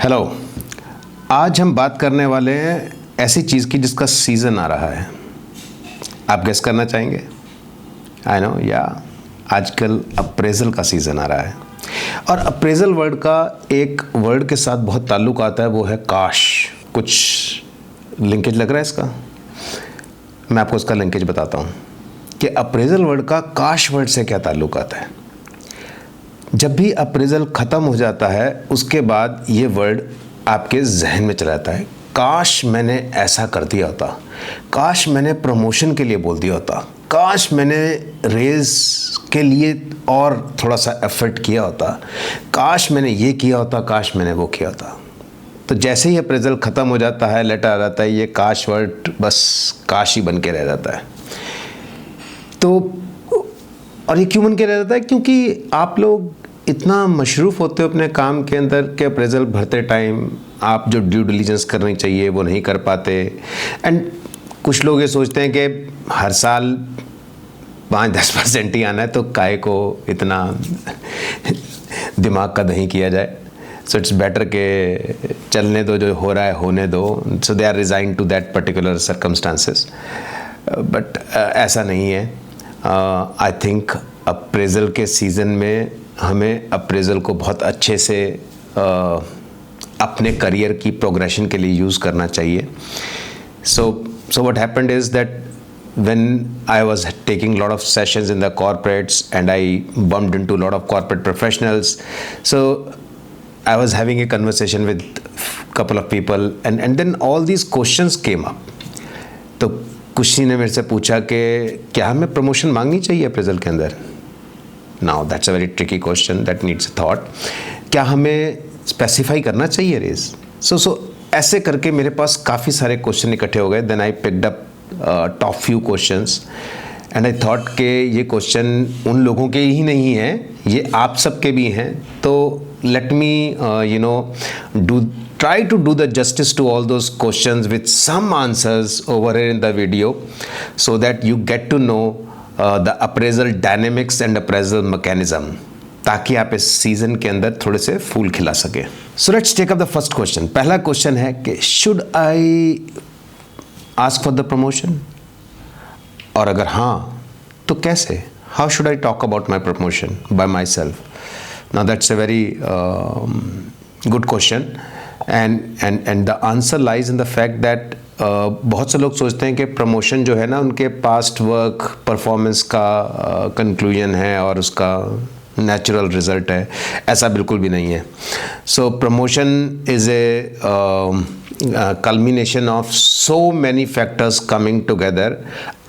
Hello. आज हम बात करने वाले हैं ऐसी चीज़ की जिसका सीज़न आ रहा है। आप गेस करना चाहेंगे? आई नो या आजकल अप्रेजल का सीज़न आ रहा है और अप्रेजल वर्ड का एक वर्ड के साथ बहुत ताल्लुक़ आता है, वो है काश। कुछ लिंकेज लग रहा है इसका? मैं आपको इसका लिंकेज बताता हूँ कि अप्रेजल वर्ड का काश वर्ड से क्या ताल्लुक़ आता है। जब भी अप्रेजल ख़त्म हो जाता है उसके बाद ये वर्ड आपके जहन में चला जाता है, काश मैंने ऐसा कर दिया होता, काश मैंने प्रमोशन के लिए बोल दिया होता, काश मैंने रेज़ के लिए और थोड़ा सा एफर्ट किया होता, काश मैंने ये किया होता, काश मैंने वो किया होता। तो जैसे ही अप्रेजल ख़त्म हो जाता है, लेटर आ जाता है, ये काश वर्ड बस काश ही बन के रह जाता है। तो और ये क्यों बन के रह जाता है? क्योंकि आप लोग इतना मशरूफ़ होते हो अपने काम के अंदर कि अप्रेजल भरते टाइम आप जो ड्यू डिलीजेंस करनी चाहिए वो नहीं कर पाते। एंड कुछ लोग ये सोचते हैं कि हर साल 5-10% ही आना है, तो काहे को इतना दिमाग का दही किया जाए। सो इट्स बेटर के चलने दो, जो हो रहा है होने दो। So they are resign to that particular circumstances. But ऐसा नहीं है। आई थिंक अप्रेजल के सीज़न में हमें अप्रेजल को बहुत अच्छे से अपने करियर की प्रोग्रेशन के लिए यूज़ करना चाहिए। So what happened is that when I was taking a lot of sessions in the corporates and I bumped into a lot of corporate professionals, so I was having a conversation with a couple of people and then all these questions came up. तो किसी ने मेरे से पूछा कि क्या हमें promotion मांगनी चाहिए अप्रेजल के अंदर? Now that's a very tricky question that needs a thought. क्या हमें स्पेसिफाई करना चाहिए रेज? सो ऐसे करके मेरे पास काफ़ी सारे क्वेश्चन इकट्ठे हो गए। Then I picked up top few questions and I thought कि ये क्वेश्चन उन लोगों के ही नहीं हैं, ये आप सबके भी हैं। तो let me try to do the justice to all those questions with some answers over here in the video so that you get to know the appraisal dynamics and appraisal mechanism, ताकि आप इस season के अंदर थोड़े से फूल खिला सके। So let's take up the first question. पहला क्वेश्चन है कि should I ask for the promotion, और अगर हाँ तो कैसे? How should I talk about my promotion by myself? Now that's a very good question and the answer lies in the fact that बहुत से लोग सोचते हैं कि प्रमोशन जो है ना उनके पास्ट वर्क परफॉर्मेंस का कंक्लूजन है और उसका नेचुरल रिजल्ट है। ऐसा बिल्कुल भी नहीं है। So promotion is a culmination of so many factors coming together.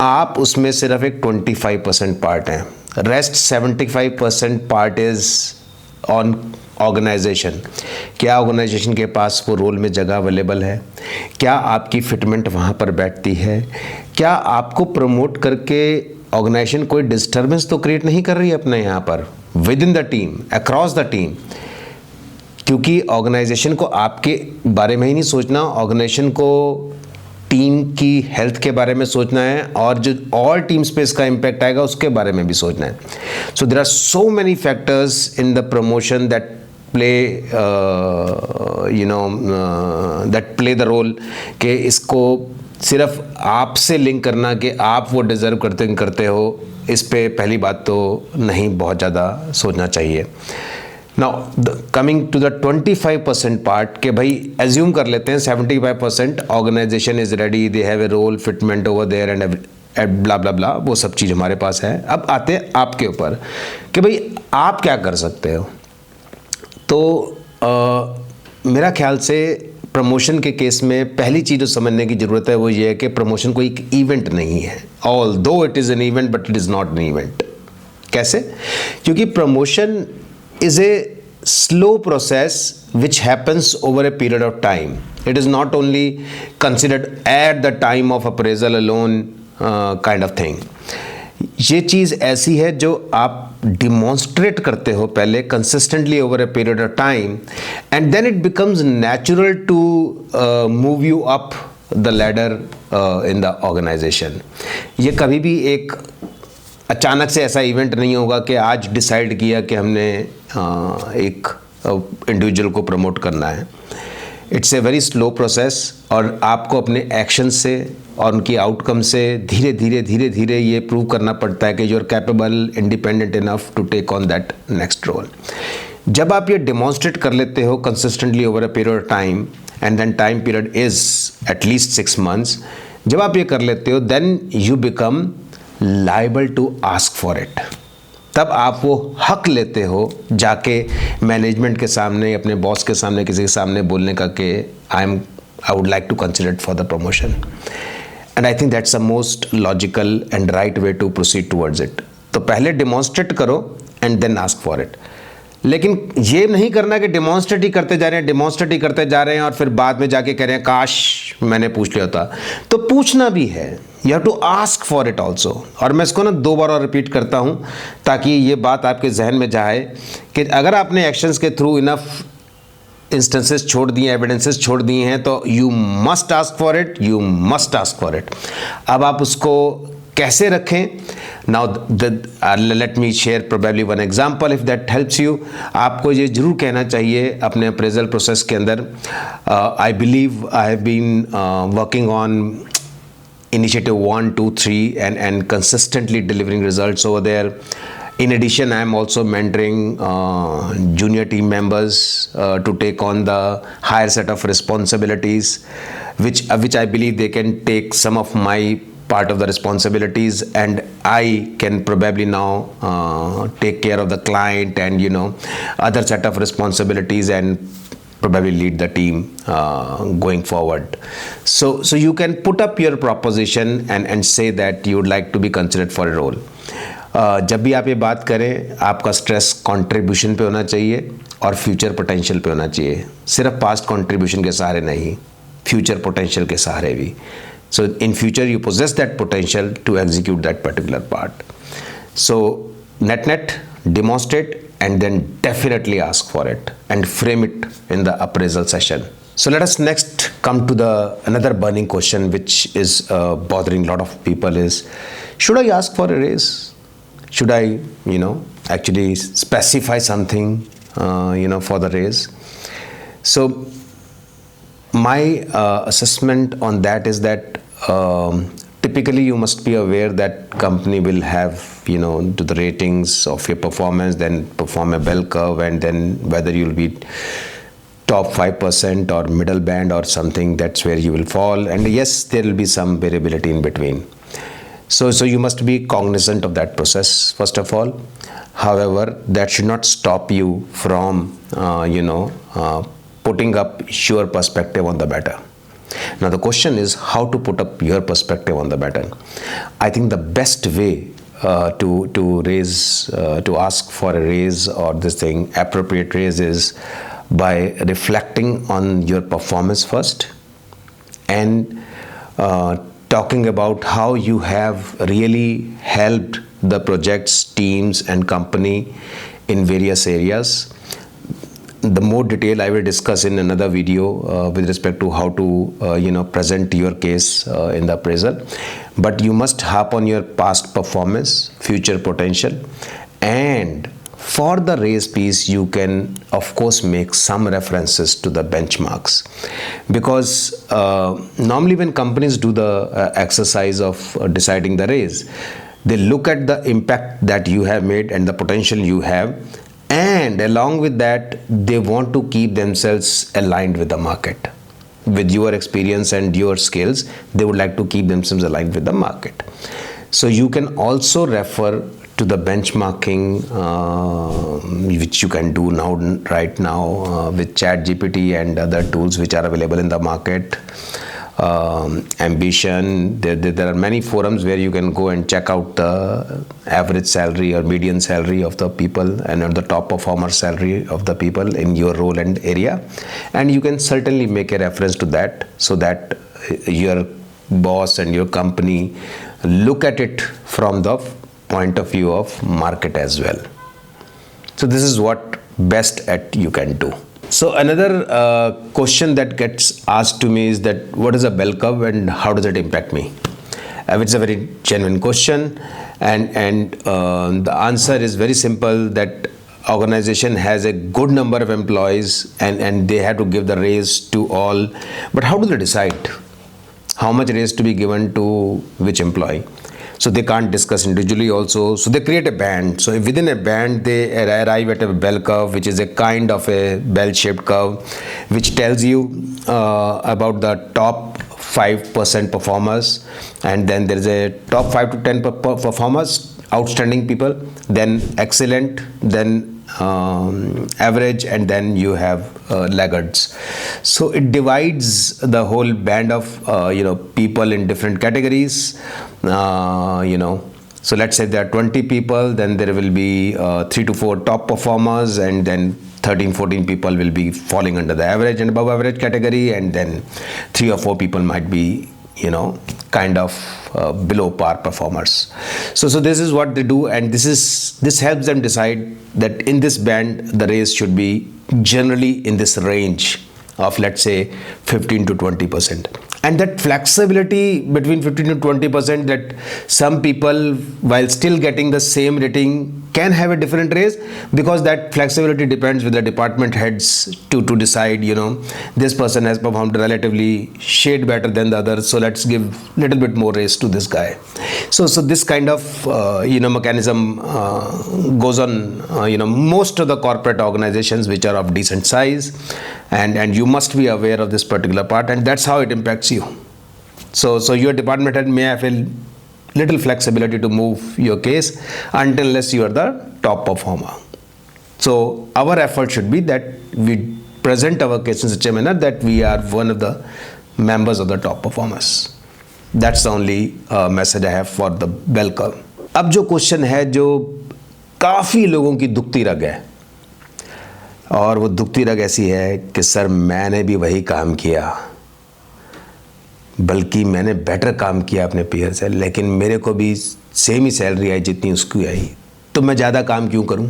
आप उसमें सिर्फ एक 25% पार्ट हैं, rest 75% part is on organisation. क्या ऑर्गेनाइजेशन के पास वो रोल में जगह अवेलेबल है? क्या आपकी फिटमेंट वहाँ पर बैठती है? क्या आपको प्रमोट करके ऑर्गेनाइजेशन कोई डिस्टर्बेंस तो क्रिएट नहीं कर रही है अपने यहाँ पर with in the team, across the team? क्योंकि ऑर्गेनाइजेशन को आपके बारे में ही नहीं सोचना, ऑर्गेनाइजेशन को टीम की हेल्थ के बारे में सोचना है और जो और टीम्स पे इसका इम्पैक्ट आएगा उसके बारे में भी सोचना है। So there are so many factors in the promotion that play the role कि इसको सिर्फ आपसे लिंक करना कि आप वो डिज़र्व करते हो, इस पे पहली बात तो नहीं बहुत ज़्यादा सोचना चाहिए। Now coming to the 25% part के भाई एज्यूम कर लेते हैं 75% organisation is ready, they have a role, fitment over there and blah blah blah, वो सब चीज़ हमारे पास है। अब आते हैं आपके ऊपर कि भाई आप क्या कर सकते हो। तो मेरा ख्याल से प्रमोशन के केस में पहली चीज़ जो समझने की ज़रूरत है वो ये है कि प्रमोशन कोई एक इवेंट नहीं है। ऑल दो it is an event but it is not an event. कैसे? क्योंकि promotion is a slow process which happens over a period of time. It is not only considered at the time of appraisal alone kind of thing. ये चीज़ ऐसी है जो आप demonstrate करते हो पहले consistently over a period of time and then it becomes natural to move you up the ladder in the organisation. ये कभी भी एक अचानक से ऐसा इवेंट नहीं होगा कि आज डिसाइड किया कि हमने एक इंडिविजुअल को प्रमोट करना है। It's a very slow process और आपको अपने एक्शन से और उनकी आउटकम से धीरे धीरे ये प्रूव करना पड़ता है कि you are capable, independent enough to take on that next role. जब आप ये डेमोन्स्ट्रेट कर लेते हो consistently over a period of time, and then time period is at least 6 months, जब आप ये कर लेते हो then you become liable to ask for it. तब आप वो हक लेते हो जाके मैनेजमेंट के सामने, अपने बॉस के सामने, किसी के सामने बोलने का कि I would like to consider for the promotion. And I think that's the most logical and right way to proceed towards it. तो पहले डिमॉन्स्ट्रेट करो and then ask for it. लेकिन ये नहीं करना कि डिमॉन्स्ट्रेट ही करते जा रहे हैं और फिर बाद में जाके कह रहे हैं काश मैंने पूछ लिया था। तो पूछना भी है, you have to ask for it also. और मैं इसको ना 2 बार और रिपीट करता हूँ ताकि ये बात आपके जहन में जाए कि अगर आपने एक्शंस के थ्रू इनफ इंस्टेंसेस छोड़ दिए, एविडेंसेस छोड़ दिए हैं, तो you must ask for it, you must ask for it. अब आप उसको कैसे रखें? Now let me share probably one example if that helps you. आपको ये जरूर कहना चाहिए अपने अप्रेजल प्रोसेस के अंदर, I believe I have been working on initiative 1, 2, 3 and consistently delivering results over there. In addition, I am also mentoring junior team members to take on the higher set of responsibilities, which I believe they can take some of my part of the responsibilities, and I can probably now take care of the client and other set of responsibilities and probably lead the team going forward. So you can put up your proposition and say that you would like to be considered for a role. जब भी आप ये बात करें, आपका stress contribution पे होना चाहिए और फ्यूचर पोटेंशियल पे होना चाहिए। सिर्फ पास्ट कंट्रीब्यूशन के सहारे नहीं, फ्यूचर पोटेंशियल के सहारे भी। So in future you possess that potential to execute that particular part. So net demonstrate and then definitely ask for it and frame it in the appraisal session. So let us next come to the another burning question which is bothering a lot of people is, should I ask for a raise? Should I actually specify something for the raise? So my assessment on that is that typically you must be aware that company will have to the ratings of your performance, then perform a bell curve, and then whether you'll be top 5% or middle band or something, that's where you will fall. And yes, there will be some variability in between. So you must be cognizant of that process first of all. However, that should not stop you from putting up your perspective on the matter. Now the question is how to put up your perspective on the matter. I think the best way to ask for a raise or this thing, appropriate raise, is by reflecting on your performance first and talking about how you have really helped the projects, teams and company in various areas. The more detail I will discuss in another video with respect to how to present your case in the appraisal. But you must harp on your past performance, future potential, and for the raise piece you can of course make some references to the benchmarks, because normally when companies do the exercise of deciding the raise, they look at the impact that you have made and the potential you have, and along with that they want to keep themselves aligned with the market. With your experience and your skills, they would like to keep themselves aligned with the market. So you can also refer to the benchmarking which you can do right now with ChatGPT and other tools which are available in the market. Ambition, there are many forums where you can go and check out the average salary or median salary of the people and the top performer salary of the people in your role and area, and you can certainly make a reference to that so that your boss and your company look at it from the point of view of market as well. So this is what best you can do. So another question that gets asked to me is that what is a bell curve and how does it impact me? It's a very genuine question, and the answer is very simple, that organization has a good number of employees and they have to give the raise to all, but how do they decide how much raise to be given to which employee? So they can't discuss individually also. So they create a band. So within a band, they arrive at a bell curve, which is a kind of a bell-shaped curve, which tells you about the top 5% performers, and then there is a top 5 to 10 performers, outstanding people, then excellent, then average, and then you have laggards. So it divides the whole band of people in different categories. So let's say there are 20 people, then there will be 3 to 4 top performers, and then 13-14 people will be falling under the average and above average category, and then 3 or 4 people might be kind of below par performers. So this is what they do, and this helps them decide that in this band the raise should be generally in this range of, let's say, 15 to 20%. And that flexibility between 15 to 20%, that some people, while still getting the same rating, can have a different raise, because that flexibility depends with the department heads to decide, this person has performed relatively shade better than the others, so let's give little bit more raise to this guy. So this kind of mechanism goes on most of the corporate organizations which are of decent size, and you must be aware of this particular part, and that's how it impacts you. So your department head may have a little flexibility to move your case unless you are the top performer. So our effort should be that we present our case in such a manner that we are one of the members of the top performers. That's the only message I have for the bell curve. अब जो question है, जो काफ़ी लोगों की दुखती रग है, और वो दुखती रग ऐसी है कि सर मैंने भी वही काम किया, बल्कि मैंने बेटर काम किया अपने पीयर से, लेकिन मेरे को भी सेम ही सैलरी आई जितनी उसकी आई, तो मैं ज़्यादा काम क्यों करूं,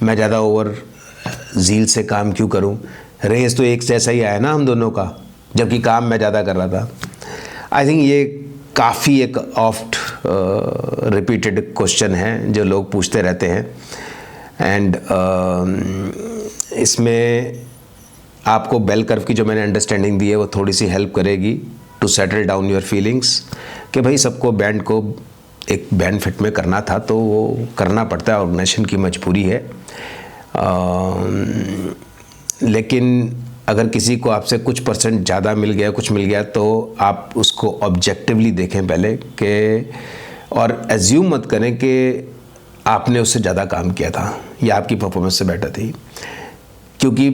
मैं ज़्यादा ओवर ज़ील से काम क्यों करूं, रेस तो एक जैसा ही आया ना हम दोनों का, जबकि काम मैं ज़्यादा कर रहा था। आई थिंक ये काफ़ी एक ऑफ्ट रिपीटेड क्वेश्चन है जो लोग पूछते रहते हैं, एंड इसमें आपको बेल कर्व की जो मैंने अंडरस्टैंडिंग दी है वो थोड़ी सी हेल्प करेगी to settle down your feelings, कि भाई सबको बैंड को एक बैंड फिट में करना था तो वो करना पड़ता है, ऑर्गेनाइजेशन की मजबूरी है। लेकिन अगर किसी को आपसे कुछ परसेंट ज़्यादा मिल गया, कुछ मिल गया, तो आप उसको ऑब्जेक्टिवली देखें पहले कि, और एज्यूम मत करें कि आपने उससे ज़्यादा काम किया था या आपकी परफॉर्मेंस से बेटर थी, क्योंकि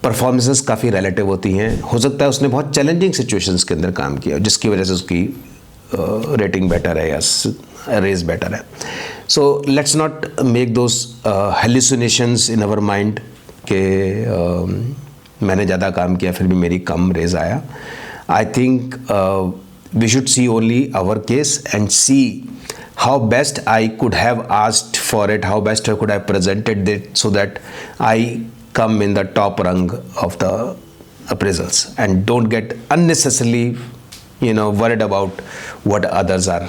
परफॉर्मेंसेस काफ़ी रिलेटिव होती हैं। हो सकता है उसने बहुत चैलेंजिंग सिचुएशंस के अंदर काम किया जिसकी वजह से उसकी रेटिंग बेटर है या रेज बेटर है। So let's not make those hallucinations in our mind कि मैंने ज़्यादा काम किया फिर भी मेरी कम रेज आया। I think we should see only our case and see how best I could have asked for it, how best I could have presented it so that I come in the top rung of the appraisals, and don't get unnecessarily worried about what others are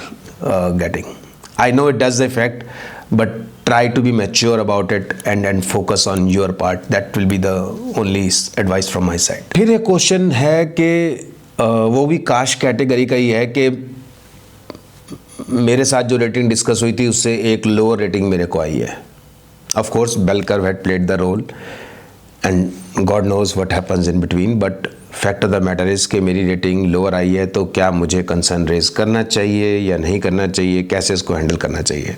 getting. I know it does affect, but try to be mature about it and focus on your part. That will be the only advice from my side. फिर एक question है कि वो भी caste category का ही है कि मेरे साथ जो रेटिंग डिस्कस हुई थी उससे एक लोअर रेटिंग मेरे को आई है। Of course bell curve had played the role and God knows what happens in between, but fact of the matter is कि मेरी रेटिंग लोअर आई है, तो क्या मुझे कंसर्न रेज करना चाहिए या नहीं करना चाहिए, कैसे इसको हैंडल करना चाहिए।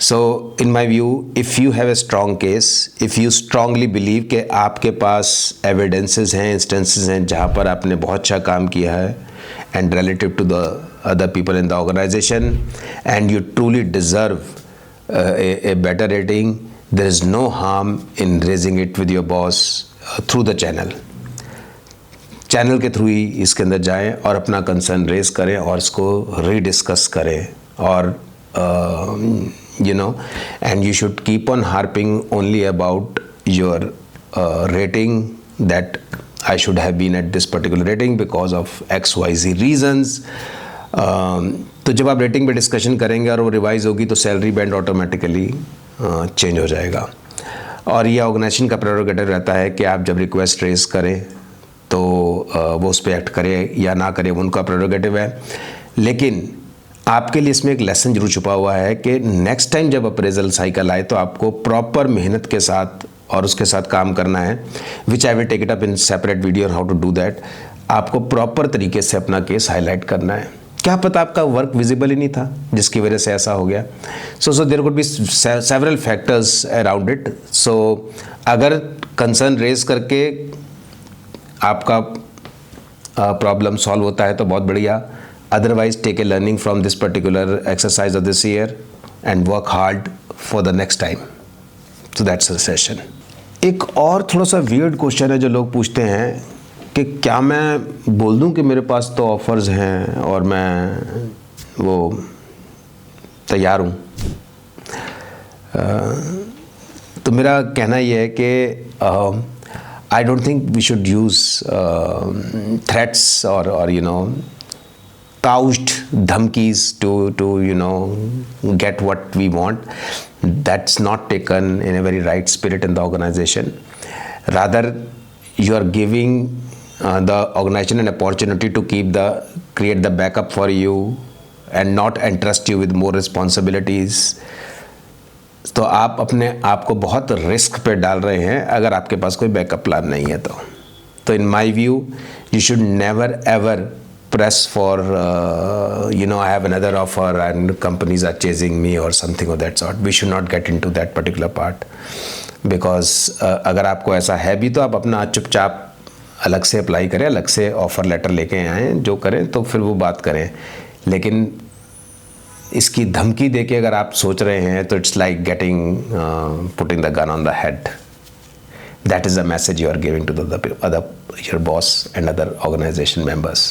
So in my view, if you have a strong case, if you strongly believe कि आपके पास एविडेंसेस हैं, इंस्टेंसेस हैं जहाँ पर आपने बहुत अच्छा काम किया है and relative to the other people in the organization, and you truly deserve a better rating, there is no harm in raising it with your boss through the channel के थ्रू ही इसके अंदर जाएं और अपना कंसर्न रेज करें और इसको रीडिस्कस करें, और and you should keep on harping only about your rating, that I should have been at this particular rating because of XYZ reasons. तो जब आप रेटिंग पे डिस्कशन करेंगे और वो रिवाइज होगी तो सैलरी बैंड ऑटोमेटिकली चेंज हो जाएगा। और ये ऑर्गेनाइजेशन का प्रेरोगेटिव रहता है कि आप जब रिक्वेस्ट रेज करें तो वो उस पर एक्ट करे या ना करे, वो उनका प्रेरोगेटिव है। लेकिन आपके लिए इसमें एक लेसन जरूर छुपा हुआ है कि नेक्स्ट टाइम जब अप्रेजल साइकिल आए तो आपको प्रॉपर मेहनत के साथ और उसके साथ काम करना है, which I will take it up in separate video how to do that. आपको प्रॉपर तरीके से अपना केस हाईलाइट करना है। क्या पता आपका वर्क विजिबल ही नहीं था जिसकी वजह से ऐसा हो गया। So there could be several factors around it. So अगर कंसर्न रेज करके आपका प्रॉब्लम सॉल्व होता है तो बहुत बढ़िया, otherwise take a learning from this particular exercise of this year and work hard for the next time. So that's the session. एक और थोड़ा सा वियर्ड क्वेश्चन है जो लोग पूछते हैं कि क्या मैं बोल दूं कि मेरे पास तो ऑफर्स हैं और मैं वो तैयार हूं। तो मेरा कहना ये है कि I don't think we should use threats or you know couched dhamkis to you know get what we want. That's not taken in a very right spirit in the organization. Rather, you are giving the organization an opportunity to create the backup for you and not entrust you with more responsibilities. तो आप अपने आप को बहुत risk पे डाल रहे हैं अगर आपके पास कोई बैकअप प्लान नहीं है तो in my view you should never ever press for you know I have another offer and companies are chasing me or something of that sort. We should not get into that particular part because अगर आपको ऐसा है भी तो आप अपना चुपचाप अलग से अप्लाई करें, अलग से ऑफ़र लेटर लेके आएँ, जो करें तो फिर वो बात करें। लेकिन इसकी धमकी देके अगर आप सोच रहे हैं तो it's like getting putting the gun on the head. That is the message you are giving to the other your boss and other organisation members.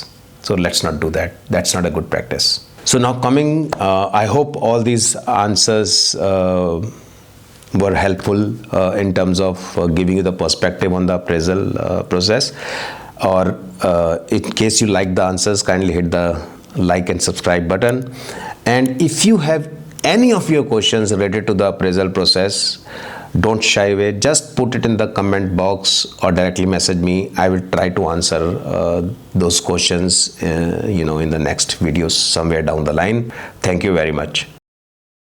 So let's not do that, that's not a good practice. So now coming, I hope all these answers were helpful in terms of giving you the perspective on the appraisal process. Or in case you like the answers, kindly hit the like and subscribe button. And if you have any of your questions related to the appraisal process, don't shy away. Just put it in the comment box or directly message me. I will try to answer those questions, in the next videos somewhere down the line. Thank you very much.